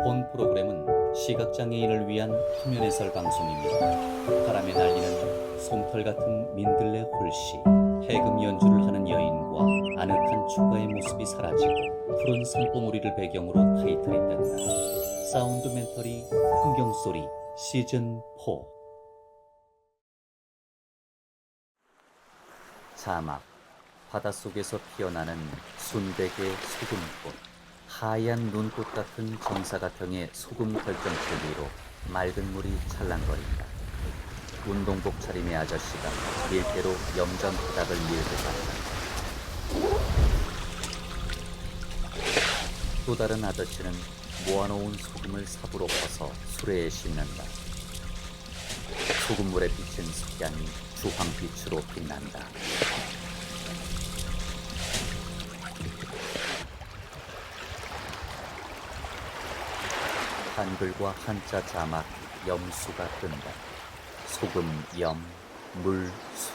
본 프로그램은 시각장애인을 위한 화면 해설 방송입니다. 바람에 날리는 솜털 같은 민들레 홀씨, 해금 연주를 하는 여인과 아늑한 초가의 모습이 사라지고 푸른 산봉우리를 배경으로 타이틀이 뜬다. 사운드멘터리 풍경소리 시즌 4. 자막. 바닷속에서 피어나는 순백의 소금꽃, 하얀 눈꽃 같은 정사각형의 소금 결정체 위로 맑은 물이 찰랑거린다. 운동복 차림의 아저씨가 밀대로 염전 바닥을 밀고 간다. 또 다른 아저씨는 모아놓은 소금을 삽으로 퍼서 수레에 싣는다. 소금물에 비친 석양이 주황빛으로 빛난다. 한글과 한자 자막 염수가 뜬다. 소금, 염, 물, 수.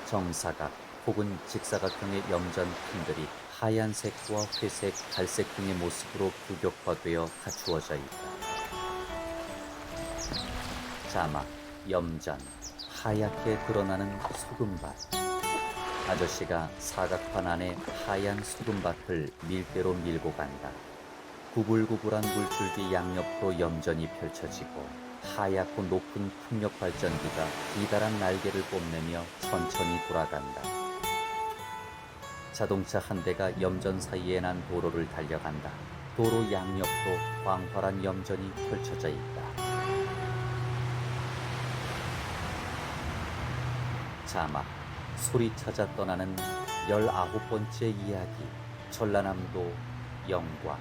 정사각 혹은 직사각형의 염전 핀들이 하얀색과 회색, 갈색 등의 모습으로 규격화되어 갖추어져 있다. 자막, 염전, 하얗게 드러나는 소금밭. 아저씨가 사각판 안에 하얀 소금밭을 밀대로 밀고 간다. 구불구불한 물줄기 양옆으로 염전이 펼쳐지고 하얗고 높은 풍력 발전기가 기다란 날개를 뽐내며 천천히 돌아간다. 자동차 한 대가 염전 사이에 난 도로를 달려간다. 도로 양옆도 광활한 염전이 펼쳐져 있다. 자막, 소리 찾아 떠나는 19번째 이야기, 전라남도 영광.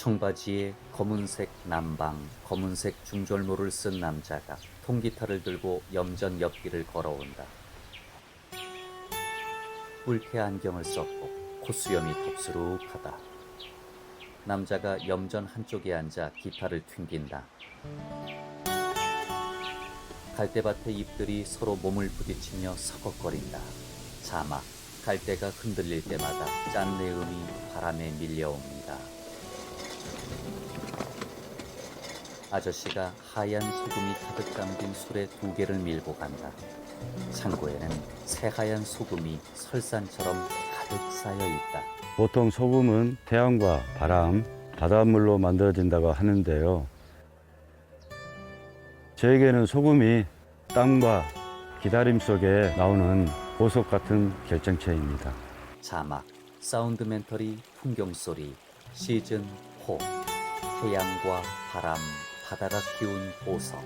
청바지에 검은색 남방, 검은색 중절모를 쓴 남자가 통기타를 들고 염전 옆길을 걸어온다. 뿔테 안경을 썼고 콧수염이 덥수룩하다. 남자가 염전 한쪽에 앉아 기타를 튕긴다. 갈대밭의 잎들이 서로 몸을 부딪히며 서걱거린다. 자막, 갈대가 흔들릴 때마다 짠내음이 바람에 밀려옵니다. 아저씨가 하얀 소금이 가득 담긴 술에 2개를 밀고 간다. 창고에는 새하얀 소금이 설산처럼 가득 쌓여 있다. 보통 소금은 태양과 바람, 바닷물로 만들어진다고 하는데요. 저에게는 소금이 땀과 기다림 속에 나오는 보석 같은 결정체입니다. 자막, 사운드멘터리 풍경소리 시즌 4. 태양과 바람, 바다가 키운 보석.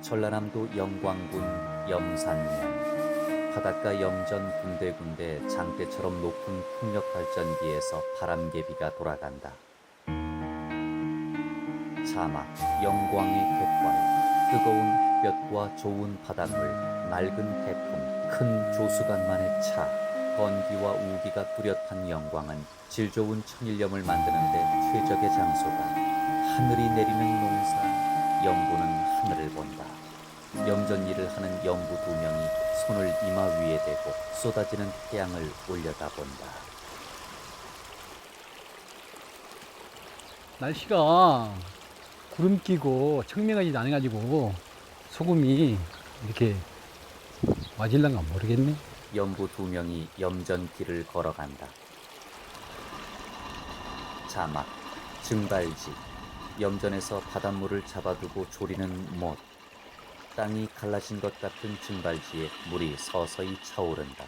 전라남도 영광군 염산면. 바닷가 염전 군데군데 장대처럼 높은 풍력 발전기에서 바람개비가 돌아간다. 자막, 영광의 갯벌. 뜨거운 햇볕과 좋은 바닷물, 맑은 태풍, 큰 조수간만의 차. 건기와 우기가 뚜렷한 영광은 질 좋은 천일염을 만드는데 최적의 장소다. 하늘이 내리는 농사, 염부는 하늘을 본다. 염전 일을 하는 염부 2명이 손을 이마 위에 대고 쏟아지는 태양을 올려다본다. 날씨가 구름 끼고 청명하지 않아가지고 소금이 이렇게 와질란가 모르겠네. 염부 2명이 염전길을 걸어간다. 자막, 증발지. 염전에서 바닷물을 잡아두고 조리는 못. 땅이 갈라진 것 같은 증발지에 물이 서서히 차오른다.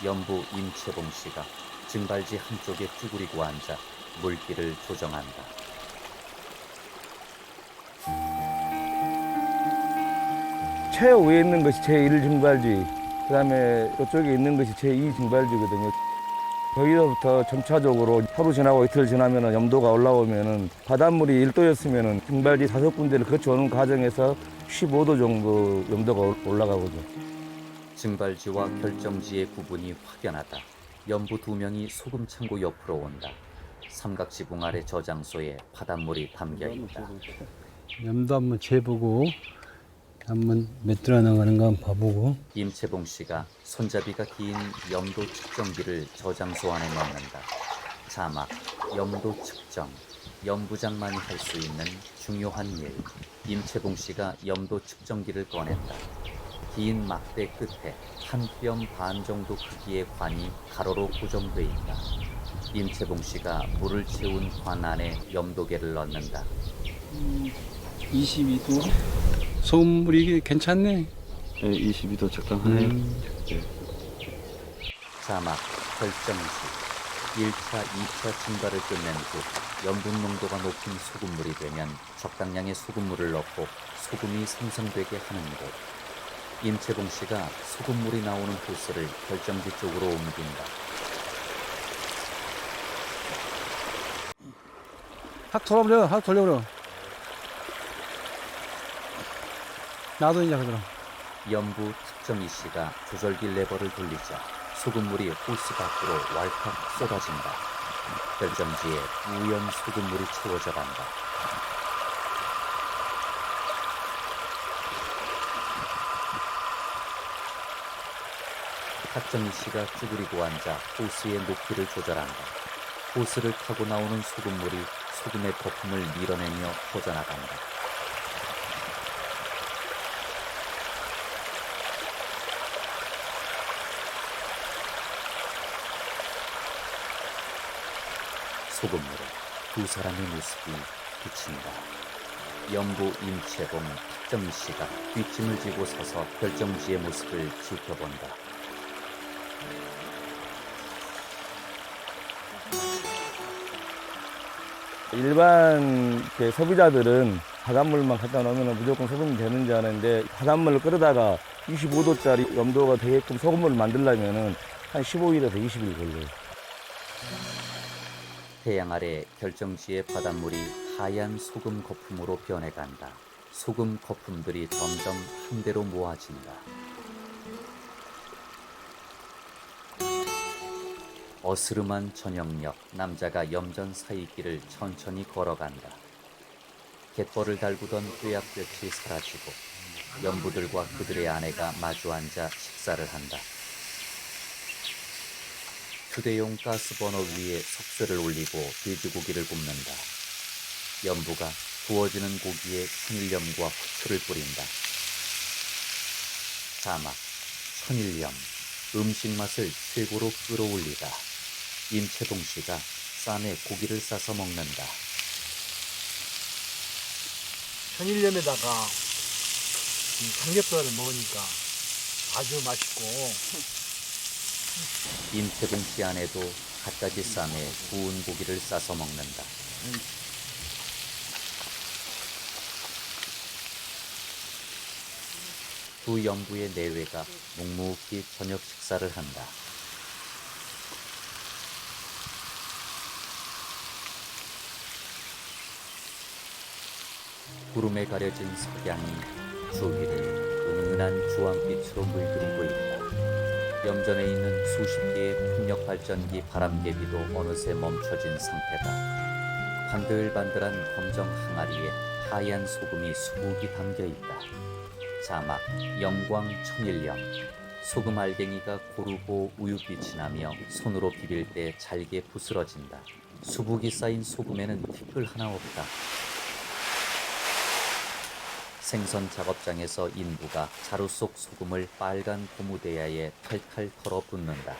염부 임채봉 씨가 증발지 한쪽에 쭈그리고 앉아 물기를 조정한다. 최위에 있는 것이 제1 증발지, 그 다음에 이쪽에 있는 것이 제2 증발지거든요. 거기서부터 점차적으로 하루 지나고 이틀 지나면 염도가 올라오면 바닷물이 1도였으면 증발지 5군데를 거쳐오는 과정에서 15도 정도 염도가 올라가거든요. 증발지와 결정지의 구분이 확연하다. 연부 2명이 소금 창고 옆으로 온다. 삼각지붕 아래 저장소에 바닷물이 담겨 있다. 염도 한번 재보고 한번 몇 도나 나가는 거 한번 봐보고. 임채봉 씨가 손잡이가 긴 염도 측정기를 저장소 안에 넣는다. 자막, 염도 측정, 염부장만이 할 수 있는 중요한 일. 임채봉 씨가 염도 측정기를 꺼낸다. 긴 막대 끝에 한 뼘 반 정도 크기의 관이 가로로 고정돼 있다. 임채봉 씨가 물을 채운 관 안에 염도계를 넣는다. 22도. 소금물이 괜찮네. 네, 22도 적당하네요. 자막, 결정시. 1차, 2차 증가를 끝낸 후 염분 농도가 높은 소금물이 되면 적당량의 소금물을 넣고 소금이 생성되게 하는 곳. 임채봉 씨가 소금물이 나오는 호스를 결정지 쪽으로 옮긴다. 확 돌아버려, 확 돌려버려. 나도 이제 그대로. 염부 특정이 씨가 조절기 레버를 돌리자 소금물이 호스 밖으로 왈칵 쏟아진다. 결정지에 우연 소금물이 채워져 간다. 탁정희 씨가 쭈그리고 앉아 호스의 높이를 조절한다. 호스를 타고 나오는 소금물이 소금의 거품을 밀어내며 퍼져나간다. 소금물에 두 사람의 모습이 비친다. 염부 임채봉, 탁정희 씨가 뒷짐을 지고 서서 결정지의 모습을 지켜본다. 일반 소비자들은 바닷물만 갖다 놓으면 무조건 소금이 되는 줄 아는데 바닷물을 끓여다가 25도짜리 염도가 되게끔 소금물을 만들려면 한 15일에서 20일 걸려요. 태양 아래 결정지의 바닷물이 하얀 소금 거품으로 변해간다. 소금 거품들이 점점 한 대로 모아진다. 어스름한 저녁녘, 남자가 염전 사이길을 천천히 걸어간다. 갯벌을 달구던 뙤약볕이 사라지고 연부들과 그들의 아내가 마주 앉아 식사를 한다. 휴대용 가스버너 위에 석쇠를 올리고 돼지고기를 굽는다. 연부가 구워지는 고기에 천일염과 후추를 뿌린다. 자막, 천일염, 음식 맛을 최고로 끌어올리다. 임채봉 씨가 쌈에 고기를 싸서 먹는다. 천일염에다가 삼겹살을 먹으니까 아주 맛있고. 임채봉 씨 아내도 갖가지 쌈에 구운 고기를 싸서 먹는다. 두 연부의 내외가 묵묵히 저녁 식사를 한다. 구름에 가려진 석양이 주위를 은은한 주황빛으로 물들이고 있다. 염전에 있는 수십 개의 풍력 발전기 바람개비도 어느새 멈춰진 상태다. 반들반들한 검정 항아리에 하얀 소금이 수북이 담겨 있다. 자막, 영광 천일염. 소금 알갱이가 고르고 우유빛이 나며 손으로 비빌 때 잘게 부스러진다. 수북이 쌓인 소금에는 티끌 하나 없다. 생선 작업장에서 인부가 자루 속 소금을 빨간 고무대야에 탈탈 털어 붓는다.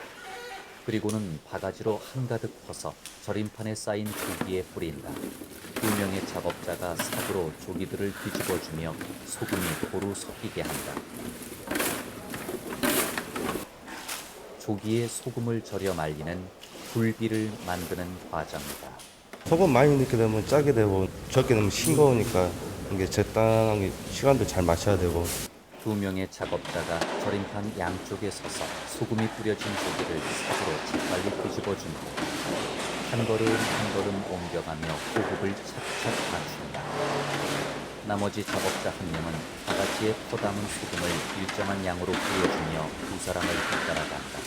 그리고는 바가지로 한가득 퍼서 절임판에 쌓인 조기에 뿌린다. 2명의 작업자가 삽으로 조기들을 뒤집어주며 소금이 고루 섞이게 한다. 조기에 소금을 절여 말리는 굴비를 만드는 과정이다. 소금 많이 넣게 되면 짜게 되고 적게 넣으면 싱거우니까 이게 적당하게 시간도 잘 맞춰야 되고. 2명의 작업자가 절임판 양쪽에 서서 소금이 뿌려진 조기를 삽으로 재빨리 뒤집어준 후 한 걸음 한 걸음 옮겨가며 호흡을 착착 맞춘다. 나머지 작업자 한 명은 바가지에 퍼담은 소금을 일정한 양으로 뿌려주며 두 사람을 뒤따라간다.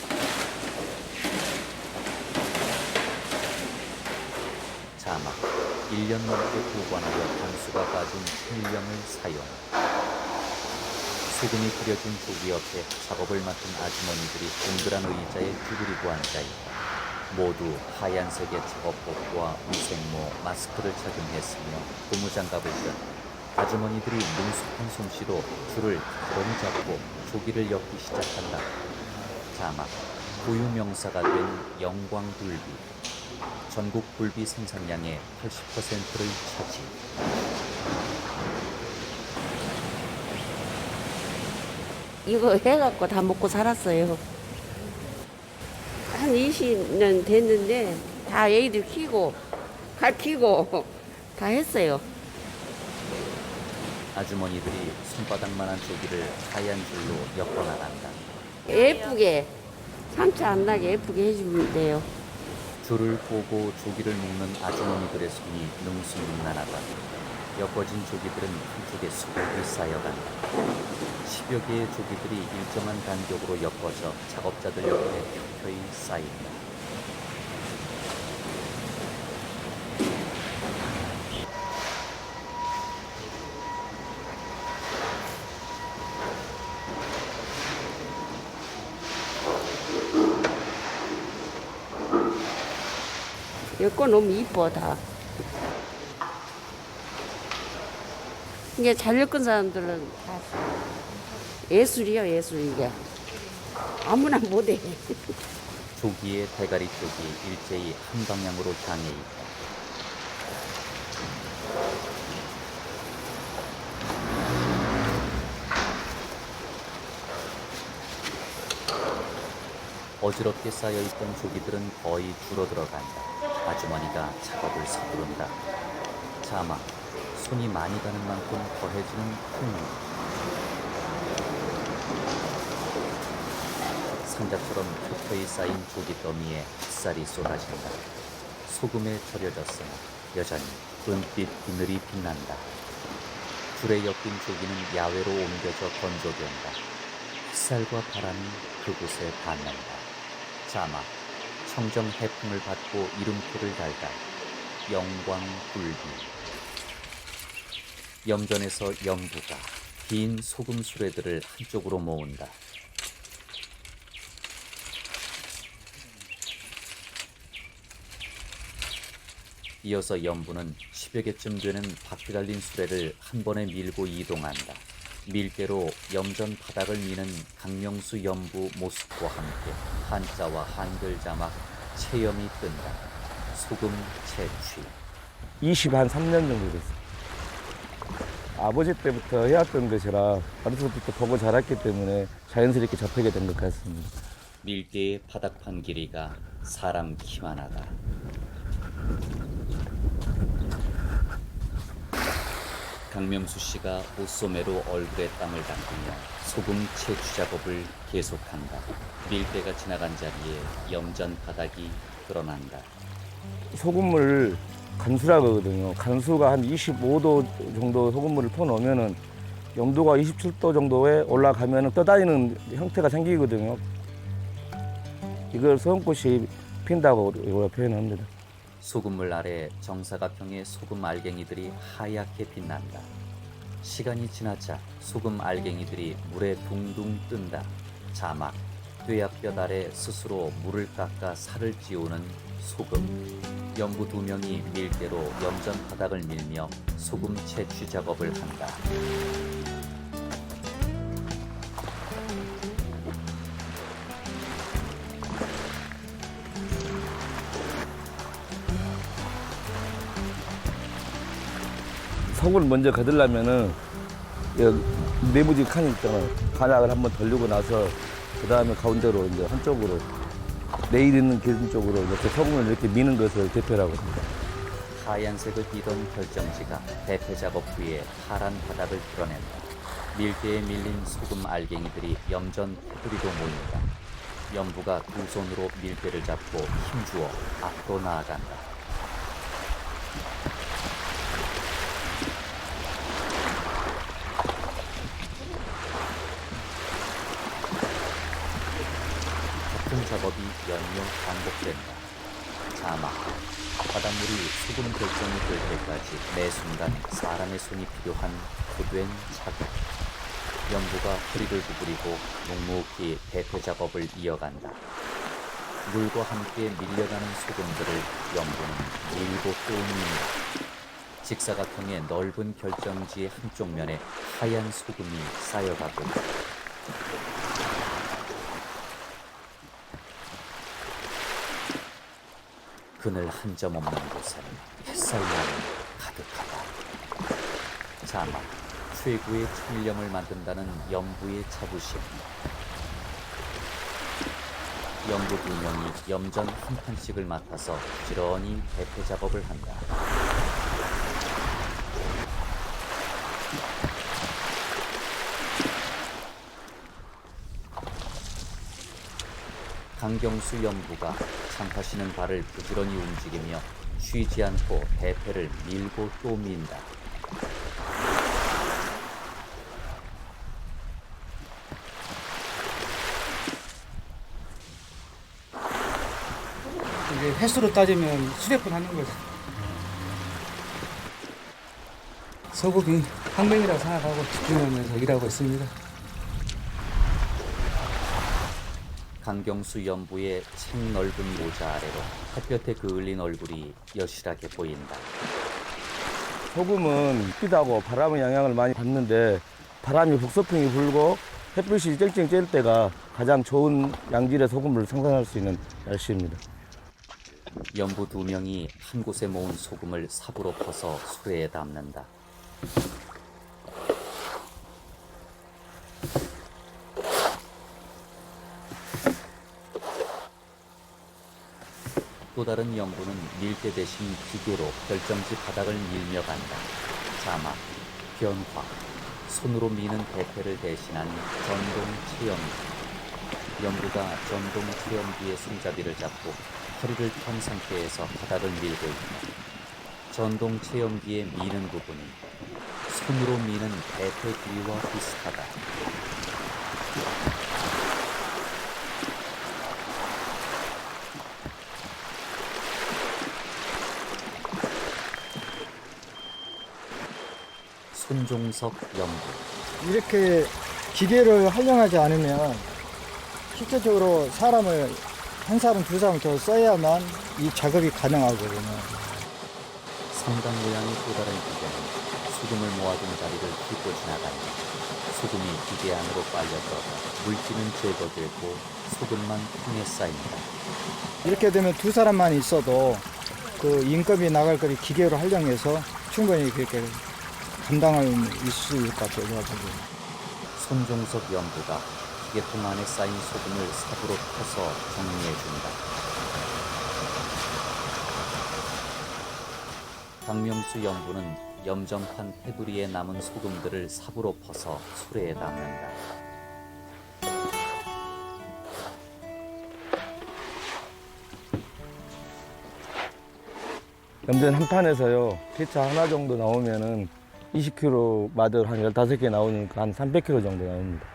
자막 1년 넘게 보관하여 단수가 빠진 천일염을 사용. 소금이 뿌려진 조기 옆에 작업을 맡은 아주머니들이 동그란 의자에 쭈그리고 앉아있다. 모두 하얀색의 작업복과 위생모, 마스크를 착용했으며 고무장갑을 끈 아주머니들이 능숙한 솜씨로 줄을 가로니 잡고 조기를 엮기 시작한다. 자막 고유명사가 된 영광굴비. 전국 굴비 생산량의 80%를 차지. 이거 해갖고 다 먹고 살았어요. 한 20년 됐는데 다 애들 키고 가르치고 다 했어요. 아주머니들이 손바닥만한 조기를 하얀 줄로 엮어나간다. 예쁘게 상처 안 나게 예쁘게 해주면 돼요. 줄을 꼬고 조기를 묶는 아주머니들의 손이 능수능란하다. 엮어진 조기들은 한쪽에 수북이 쌓여간다. 10여 개의 조기들이 일정한 간격으로 엮어져 작업자들 옆에 켜켜이 쌓인다. 엮어 너무 이뻐 다. 이게 잘 엮은 사람들은 다 예술이요 예술 이게. 아무나 못해. 조기의 대가리 쪽이 일제히 한 방향으로 향해 있다. 어지럽게 쌓여있던 조기들은 거의 줄어들어간다. 아주머니가 작업을 서두른다. 자막 손이 많이 가는 만큼 더해지는 흥. 상자처럼 켜켜이 쌓인 조기 더미에 햇살이 쏟아진다. 소금에 절여졌으나 여전히 은빛 비늘이 빛난다. 줄에 엮인 조기는 야외로 옮겨져 건조된다. 햇살과 바람이 그곳에 닿는다. 자막 청정 해풍을 받고 이름표를 달다. 영광굴비. 염전에서 염부가 긴 소금 수레들을 한쪽으로 모은다. 이어서 염부는 10여 개쯤 되는 바퀴 달린 수레를 한 번에 밀고 이동한다. 밀대로 염전 바닥을 미는 강명수 염부 모습과 함께 한자와 한글 자막 체염이 뜬다. 소금 채취. 23년 정도 됐어요. 아버지 때부터 해왔던 것이라 어려서부터 보고 자랐기 때문에 자연스럽게 접하게 된 것 같습니다. 밀대의 바닥판 길이가 사람 키만 하다. 강명수 씨가 옷소매로 얼굴에 땀을 담그며 소금 채취 작업을 계속한다. 밀대가 지나간 자리에 염전 바닥이 드러난다. 소금물 간수라고 하거든요. 간수가 한 25도 정도 소금물을 퍼놓으면은 염도가 27도 정도에 올라가면 떠다니는 형태가 생기거든요. 이걸 소금꽃이 핀다고 표현합니다. 소금물 아래 정사각형의 소금 알갱이들이 하얗게 빛난다. 시간이 지나자 소금 알갱이들이 물에 둥둥 뜬다. 자막 뼈약볕 아래 스스로 물을 깎아 살을 찌우는 소금. 염부 2명이 밀대로 염전 바닥을 밀며 소금 채취 작업을 한다. 속을 먼저 거들려면은 내부지 칸이 있잖아요. 간약을 한번 돌리고 나서 그 다음에 가운데로 이제 한쪽으로 내일 있는 기준 쪽으로 이렇게 소금을 이렇게 미는 것을 대표라고 합니다. 하얀색을 띠던 결정지가 대패 작업 후에 파란 바닥을 드러낸다. 밀대에 밀린 소금 알갱이들이 염전 테두리로 모인다. 염부가 두 손으로 밀대를 잡고 힘주어 앞으로 나아간다. 같은 작업이 연이어 반복된다. 자막 바닥 바닷물이 소금 결정이 될 때까지 매 순간 사람의 손이 필요한 고된 작업. 연부가 허리를 구부리고 묵묵히 대패 작업을 이어간다. 물과 함께 밀려가는 소금들을 연부는 밀고 또 밀다. 직사각형의 넓은 결정지의 한쪽 면에 하얀 소금이 쌓여가고 있다. 그늘 한 점 없는 곳엔 햇살만이 가득하다. 자막, 최고의 천령을 만든다는 연부의 자부심. 연부 2명이 염전 한 판씩을 맡아서 부지런히 대패 작업을 한다. 강경수 연부가 장파시는 발을 부지런히 움직이며 쉬지 않고 대패를 밀고 또 민다. 이제 횟수로 따지면 수백 번 하는 거죠. 소금이 항명이라고 생각하고 집중하면서 일하고 있습니다. 강경수 연부의 책 넓은 모자 아래로 햇볕에 그을린 얼굴이 여실하게 보인다. 소금은 햇빛하고 바람의 영향을 많이 받는데 바람이 북서풍이 불고 햇빛이 쨍쨍 쬐을 때가 가장 좋은 양질의 소금을 생산할 수 있는 날씨입니다. 연부 2명이 한 곳에 모은 소금을 삽으로 퍼서 수레에 담는다. 또 다른 연부는 밀대 대신 기계로 결정지 바닥을 밀며 간다. 자막, 변화, 손으로 미는 대패를 대신한 전동 체험기. 연부가 전동 체험기의 손잡이를 잡고 허리를 편 상태에서 바닥을 밀고 있다. 전동 체험기의 미는 부분이 손으로 미는 대패 길이와 비슷하다. 손종석 연구. 이렇게 기계를 활용하지 않으면 실제적으로 사람을 한 사람 두 사람 더 써야만 이 작업이 가능하거든요. 성당 모양의 또 다른 기계는 소금을 모아둔 자리를 훑고 지나간다. 소금이 기계 안으로 빨려 들어가 물기는 제거되고 소금만 통에 쌓인다. 이렇게 되면 두 사람만 있어도 그 인건비 나갈 거리 기계로 활용해서 충분히 그렇게 감당할 수 있을 것 같아요. 손종석 연구가 기계통 안에 쌓인 소금을 삽으로 퍼서 정리해준다. 강명수 연구는 염정판 테두리에 남은 소금들을 삽으로 퍼서 수레에 담는다. 염전 한 판에서요, 피차 하나 정도 나오면은 20kg 마들 한 15개 나오니까 한 300kg 정도 나옵니다.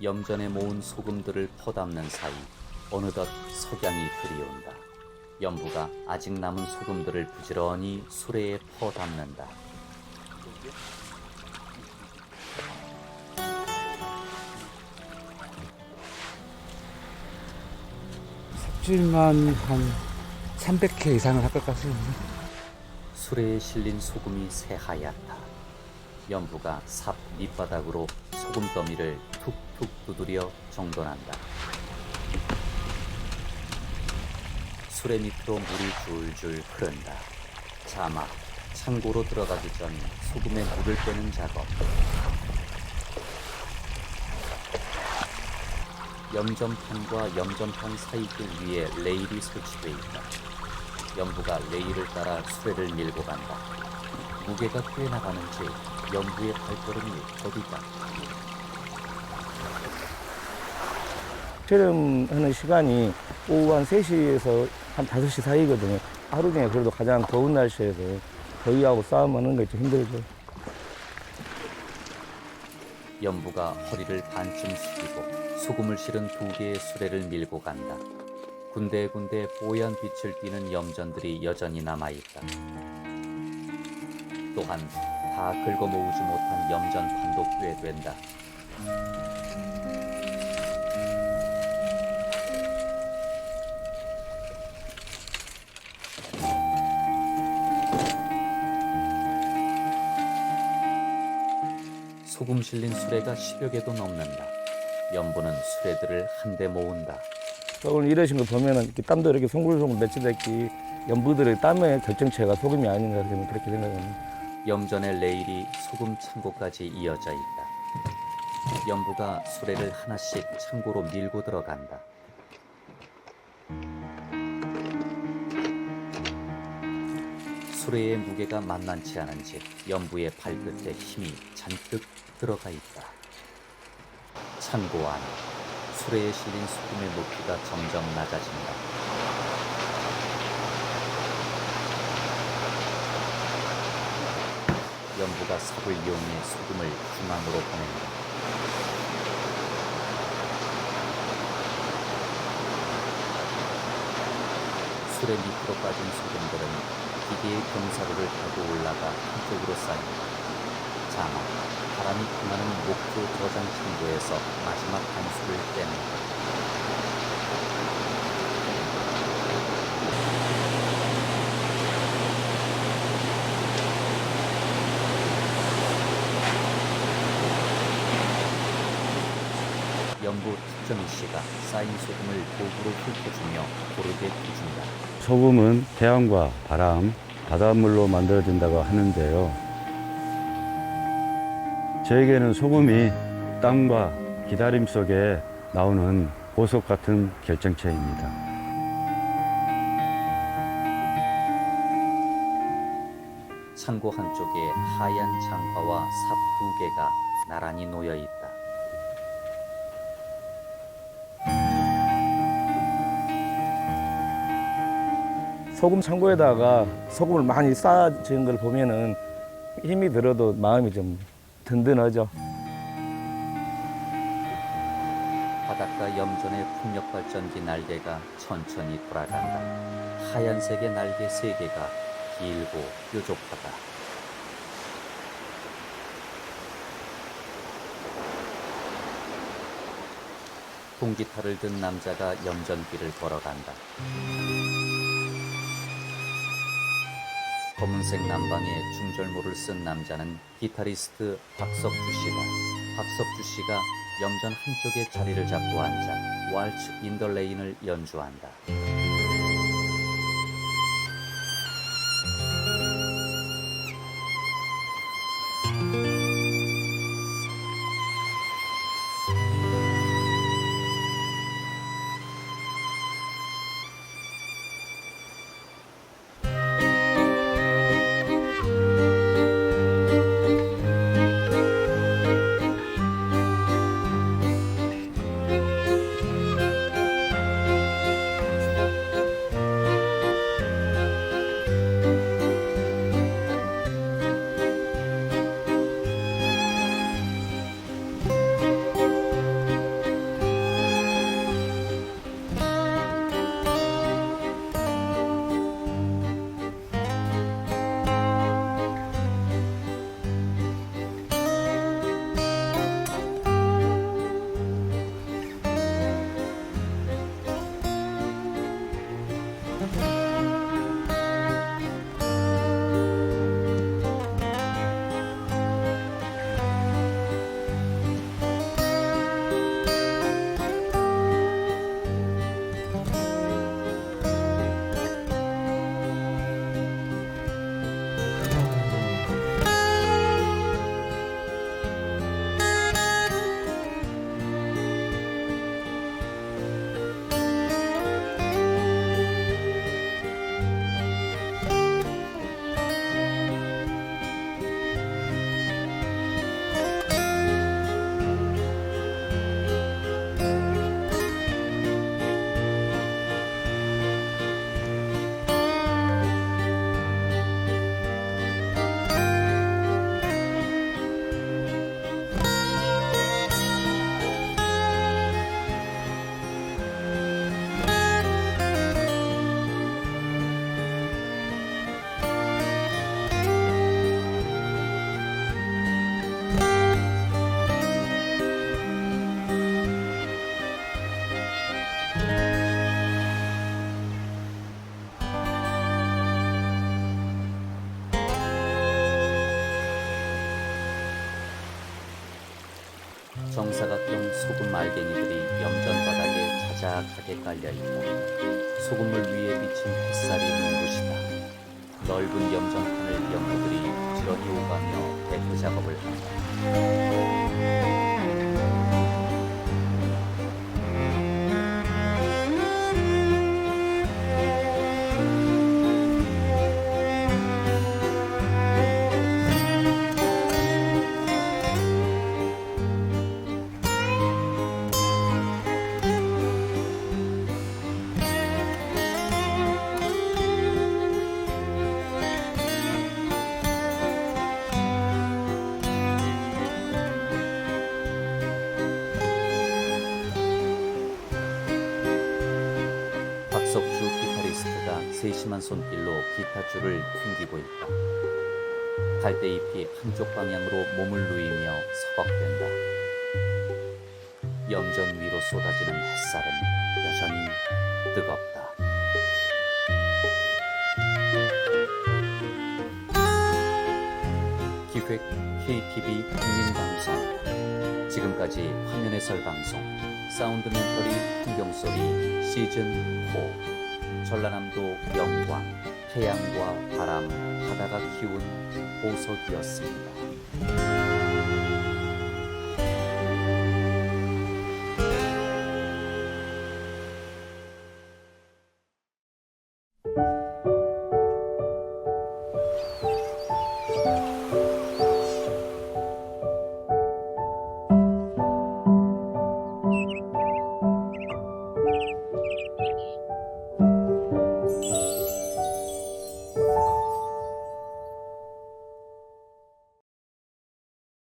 염전에 모은 소금들을 퍼담는 사이 어느덧 석양이 그리온다. 연부가 아직 남은 소금들을 부지런히 수레에 퍼담는다. 삽질만 한 300회 이상을 할 것 같습니다. 수레에 실린 소금이 새하얗다. 연부가 삽 밑바닥으로 소금 더미를 툭툭 두드려 정돈한다. 수레 밑으로 물이 줄줄 흐른다. 자막, 창고로 들어가기 전 소금에 물을 빼는 작업. 염전판과 염전판 사이길 위에 레일이 설치돼 있다. 연부가 레일을 따라 수레를 밀고 간다. 무게가 꽤 나가는지 연부의 발걸음이 더디다. 촬영하는 시간이 오후 한 3시에서 한 5시 사이거든요. 하루 중에 그래도 가장 더운 날씨에서 더위하고 싸움하는 게 좀 힘들죠. 연부가 허리를 반쯤 숙이고 소금을 실은 2개의 수레를 밀고 간다. 군데군데 뽀얀 빛을 띠는 염전들이 여전히 남아있다. 또한 다 긁어 모으지 못한 염전판도 꽤 된다. 소금 실린 수레가 10여 개도 넘는다. 연부는 수레들을 한데 모은다. 오늘 이러신 거 보면은 이렇게 땀도 이렇게 송글송글 맺혀졌기 연부들의 땀의 결정체가 소금이 아닌가 저는 그렇게 생각합니다. 염전의 레일이 소금 창고까지 이어져 있다. 연부가 수레를 하나씩 창고로 밀고 들어간다. 수레의 무게가 만만치 않은지 연부의 발끝에 힘이 잔뜩 들어가 있다. 창고 안 수레에 실린 소금의 높이가 점점 낮아진다. 연부가 삽을 이용해 소금을 중앙으로 보낸다. 수레 밑으로 빠진 소금들은 기계의 경사로를 타고 올라가 한쪽으로 쌓인다. 자막, 바람이 통하는 목조 저장 창고에서 마지막 단수를 뗍니다. 연부 특정희 씨가 쌓인 소금을 도구로 훑어주며 고르게 푸준다. 소금은 태양과 바람, 바닷물로 만들어진다고 하는데요. 저에게는 소금이 땀과 기다림 속에 나오는 보석 같은 결정체입니다. 창고 한쪽에 하얀 장화와 삽 2개가 나란히 놓여 있다. 소금 창고에다가 소금을 많이 쌓아진 걸 보면은 힘이 들어도 마음이 좀 든든하죠. 바닷가 염전의 풍력발전기 날개가 천천히 돌아간다. 하얀색의 날개 3개가 길고 뾰족하다. 통기타를 든 남자가 염전길을 걸어간다. 검은색 남방에 중절모를 쓴 남자는 기타리스트 박석주 씨다. 박석주 씨가 염전 한쪽에 자리를 잡고 앉아 왈츠 인 더 레인을 연주한다. 정사각형 소금 알갱이들이 염전 바닥에 자작하게 깔려있다. 소금물 위에 비친 햇살이 눈부시다. 넓은 염전판을 연구들이 부지런히 오가며 대표 작업을 한다. 박석주 기타리스트가 세심한 손길로 기타줄을 튕기고 있다. 갈대잎이 한쪽 방향으로 몸을 누이며 서걱댄다. 염전 위로 쏟아지는 햇살은 여전히 뜨겁다. 기획 KTV 국민방송. 지금까지 화면 해설 방송 사운드 멘터리 풍경소리 시즌 4. 전라남도 영광, 태양과 바람, 바다가 키운 보석이었습니다.